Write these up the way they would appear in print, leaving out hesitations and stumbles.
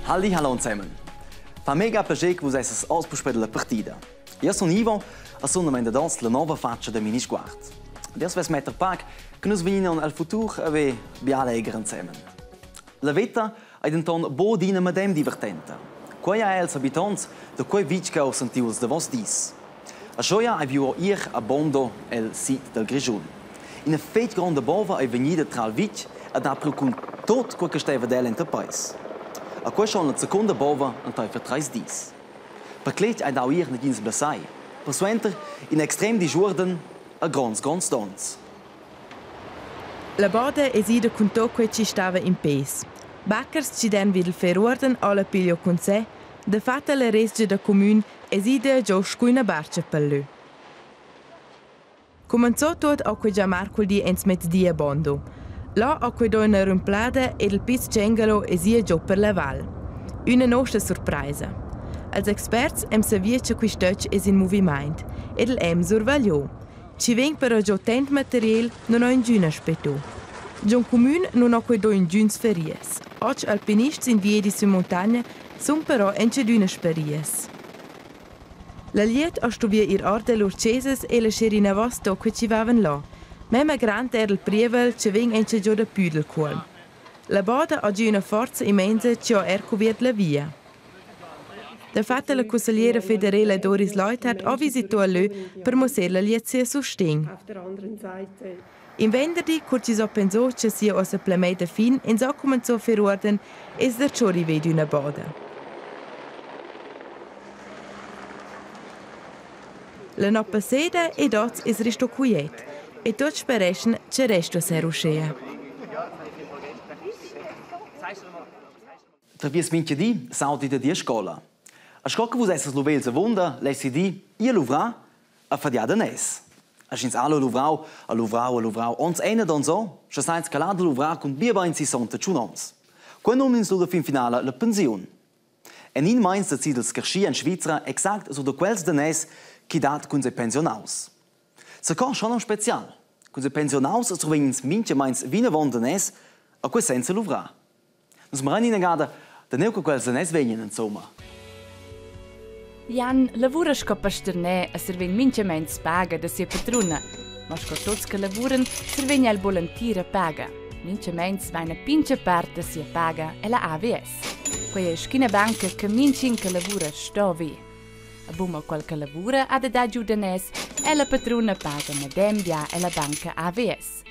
Halli, hallo zusammen. Fa mega piacere che vous essere ospiti per la partita. Io sono Ivo e sono mendados la nuova faccia del mini squad. Adesso ves metter pac che nos vengono al futuro a ve bia legger insieme. La vita è un ton bo dina medem divertente. Quai ha els abitants da quei vic che ho sentito da vos dis. A gioia hai viu ir a Bondo el sit del Grigiun. In a fet grande bova è venuta tra il vic ed ha con tot quel che stava del in paese. A quei schon la seconda bova an tai vertreis dis. Per clet hai dau ir negins blessai. Per suenter in extrem di Jordan a grons dons. La boda esida con tot quel ci stava in pes. Backers ci den vid il ferorden alla piglio con sé, de fatta la resge da comun esida già scuina barcia per lui. Comenzò tot a quei già marcol ens mezz'dia a Bondo. Là a quei donna rumplada ed il pis cengalo esia già per la val. Una nostra sorpresa. Als experts em savia che qui stötch es in moviment ed il em survagliò. Ci veng però già tent material non ho in giuna aspetto. Gion comun non ho quei due in giuns feries. Oggi alpinisti in via di su montagna sono però ence d'una sperias. La liet ha stuvia ir orde l'urceses e la scerina vosto che ci vaven là. Mema grande era il prievel che veng ence già da püdel cuol. La boda ha già una forza immensa che ha ercoviert la via. Da fatta la consigliera federale Doris Leuthard ha visitato a lui per mostrare la liezia sustegn. In venerdì, quando ci so pensò che sia ossa plameta fin, in so cominciò a fare ordine e si ciò rivede una boda. La noppa sera e dots es resto quiet e tutti sperescono che resto se ruscea. Tra vies minche di, saudi da die scola. A scola che vos esses lovels a wunda, lessi di, ia luvra, a fadia da nes. A schins allo luvrau, ons eine don so, scha sainz calada luvra con bia bain si sonta chunons. Quando non insulta fin finale la pension. En in meins da zidels Gerschi in Schweizer exakt so da quels da nes qui dat con se pensionaus. Se kann schon spezial. Con se pensionaus so wenigstens minche meins wiener wanda nes, a quel senza luvra. Nos maran in gada da neu quels da nes venien insomma. Jan lavura sco pasterne a serven minchements paga da sia patruna, ma sco tots che lavuran serven al volantira paga. Minchements va una pinche parte sia paga e la AVS. Quei è schina banca che minchin che lavura sto vi. A buma qualche lavura ha da giù danes e la patruna paga medem bia e la banca AVS.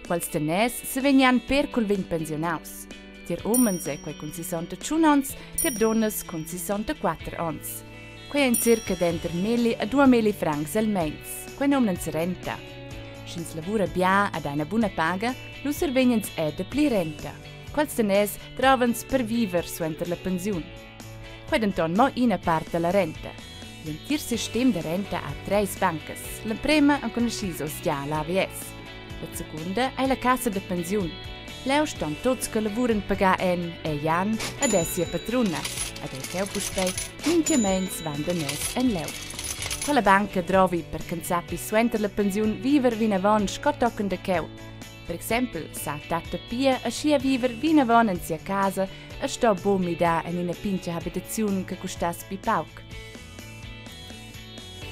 Quals danes se venian per col ven pensionaus. Tier omens e quei con 65 ans, tier donnes con 64 ans. Quei è in circa d'enter 1000 a 2000 francs al mens, quei non si renta. Schins lavura bia ad una buona paga, lu serveniens da pli renta. Quals tenes trovans per viver su enter la pensiun. Quei denton mo ina parte la renta. L'entir sistem de renta ha 3 bancas. La prima ha conoscisos già l'AVS. La seconda è la cassa de pensiun. Leu ston tots che lavuran paga en e Jan ad essia patruna. Ad el cheu puspei, minchements van de nes en leu. Quella banca drovi per canzappi suenter la pensiun viver vina von scottocken de cheu. Per exempel, sa tata Pia a schia viver vina von in sia casa a sto bo mi da in una pincha habitazione che costas pi pauc.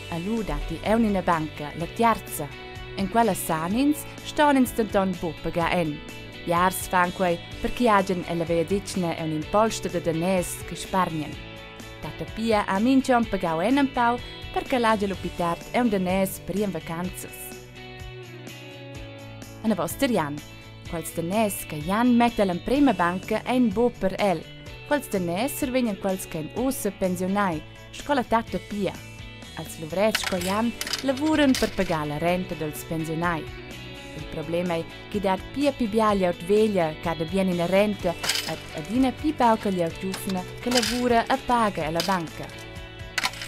A lu dati è una banca, la tiarza. In quella sanins ston instanton bo paga en. Jars fan quei perché agen e la veedicna è un impolsto de danes che sparnien. Tata Pia a minchon pagau en un pau perché l'age l'opitart è un danes per in vacanzas. A vostra Jan, quals danes che Jan mette alla prima banca è un bo per el. Quals danes servegnan quals che in ossa pensionai, scola Tata Pia. Als luvrec co Jan lavuran per pagare la renta dels pensionai. Il problema è che dat pia pi biaglia ut veglia cada bien in renta ad ina pi pauca gli giufna che lavura a paga alla banca.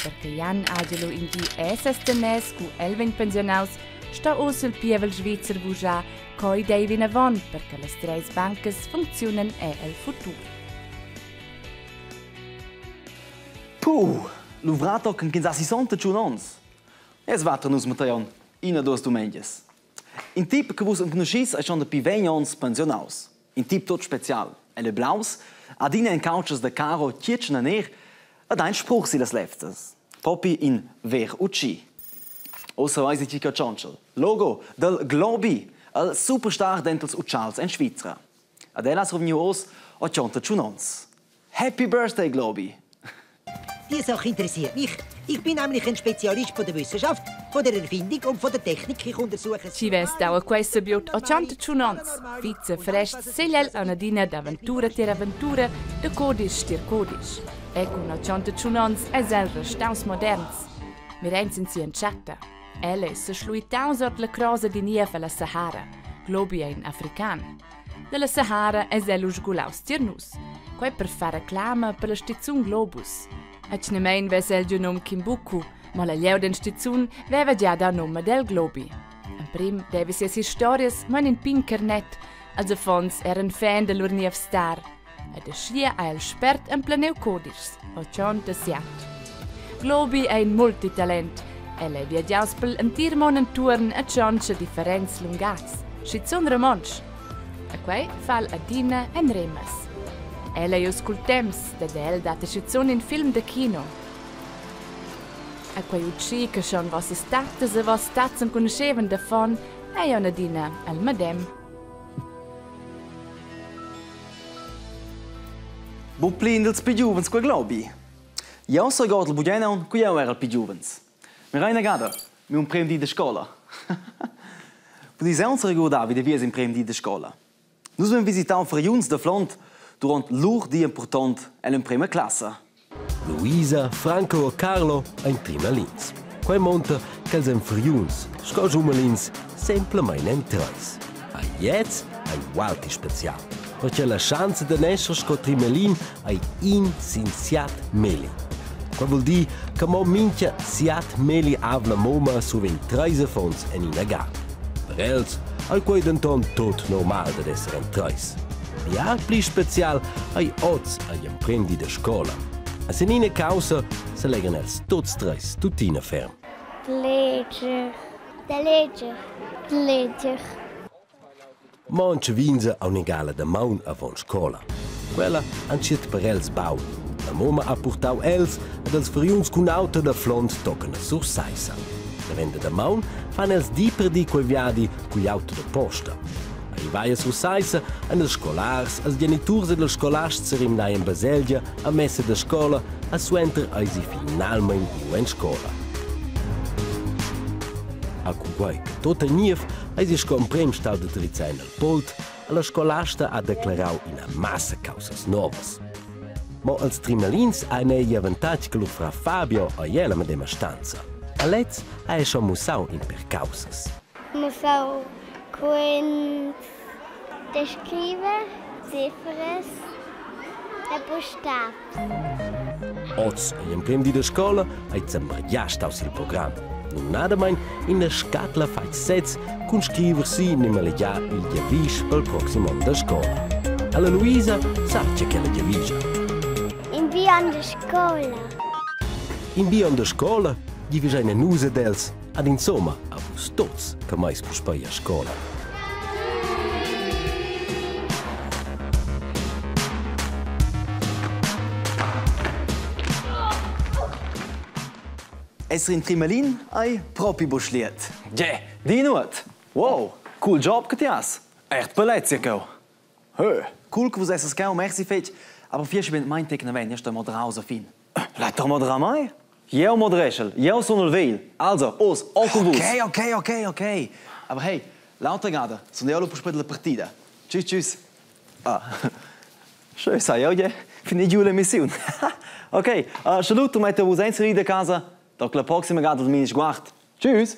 Perché Jan agelo in di SS tenes cu elven pensionaus sta osul pievel Schweizer buja coi dei vina von perché le 3 bancas funzionan e al futuro. Puh, luvrato con 60 chunons. Es vater nus Mateion, ina dos domenges. In tip che vos conoscis è schon da pi 20 ans pensionaus. in tip-top special. E le blaus, adina in couches de caro tietschna ner, ad ein Spruch si das leftes. Popi in ver ucci. Ossa weise Chica Chonchel. Logo del Globi, el superstar dentals Uchals en Schweizer. Adelas rovniu os o Chonta Chunons. Happy Birthday, Globi! Die Sache interessiert mich. Ich bin nämlich ein Spezialist von der Wissenschaft, von der Erfindung und von der Technik. Ich untersuche... Ci vesta a questa biot o chanta chunons. Vize frest seljel a nadina d'avventura ter avventura, de codis ter codis. Ecco no chanta chunons es el restaus moderns. Mir sind sie in chatta. Elle se schluitaus ort la crosa di nieve alla Sahara. Globi è in african. Della Sahara es el usgulaus tiernus. Quai per fare reclama per la Stizun Globus. Ec nemein ves el giù nom Kimbuku, ma la lieu den Stizun veva già da nome del Globi. En prim deve ses historias man in pin carnet, als fons eren fan de lur niev star. E de schlia a el spert en planeu codis, o chonta siat. Globi è in multitalent, elle viaggiaus pel entir monen turn a choncha differenz lungats, schizun romonch. E quei fal adina en remas. Ella ius cultems, da del data schizzon in film de kino. E quei ucci che schon vos statas e vos statsen conoscevan davon, e io nadina al madem. Bu plindels pi giuvens quei Globi. Io so gordel bugenon, qui io era pi giuvens. Mi reina gada, mi un prem di de scola. Bu di senza riguardar wie wir in prem di de scola. Nus ven visitar für juns de Flont durant l'ur di important e in prima classe. Luisa, Franco e Carlo in prima lins. Quei monta che els enfriuns, scosumelins, semplicemente in treis. A jetzt ein walti special, perché la chance de nescer sco trimelin ai insinziat meli. Quai vuol dir che mo minchia siat meli avla moma su 23 fons en ina gar. Per els, ai quei denton tot normal de esser in treis. Ja, pli special ai oz ai imprendi de scola. A senine causa se leggen els tots treis tutina ferm. Leger. De leger. Leger. Manche vinse a un'egala de maun avon scola. Quella han schiet per els bau. La moma ha portau els ed els friuns cun auto de Flont toccano sur Saisa. La venda de maun fan els di per di quei viadi cugli auto de posta. I vaia su Saisa en els scolars, els geniturs ed els scolars cerimnai in Baselgia a messa de scola a suenter eisi finalmein iu en scola. A cuguai, tot a niev, eisi scomprem stau de trizain al polt, a la scolasta ha declarau ina massa causas novas. Mo als trimelins ha nei avantatg che lo fra Fabio a jela medema stanza. A lez ha schon musau in per causas. Musau quint descrive cifras e buchstaben. Oz, in prem di scola, hai zambargiast aus il programma. Non nada mai in der scatla fai sets con scriversi nimmer già il giavisch pel prossimo anno da scola. Alla Luisa sa che la giaviscia. In Bion de scola. In Bion de scola, gli vi eine nuse dels, ad insomma, a vos tots che mais pus poi a scola. Esser in Trimelin ai propi buschliet. Yeah, di nuot. Wow, cool job che ti has. Echt belezia kau. Hö, cool che vos essas kau, merci fetch. Aber fiesche bin mein Tag neven, erst einmal draußen fin. Leit doch mal dran mai. Jeu modreschel, jeu sonel veil. Also, os, Oculus. Okay. Aber hey, lauter gada, sono io lo puspet la partita. Tschüss. Ah, schön sei io, ja. Finde giù la mission. Ok, saluto, mette vos eins ride casa. Doc la prossima gada del minis guard. Tschüss.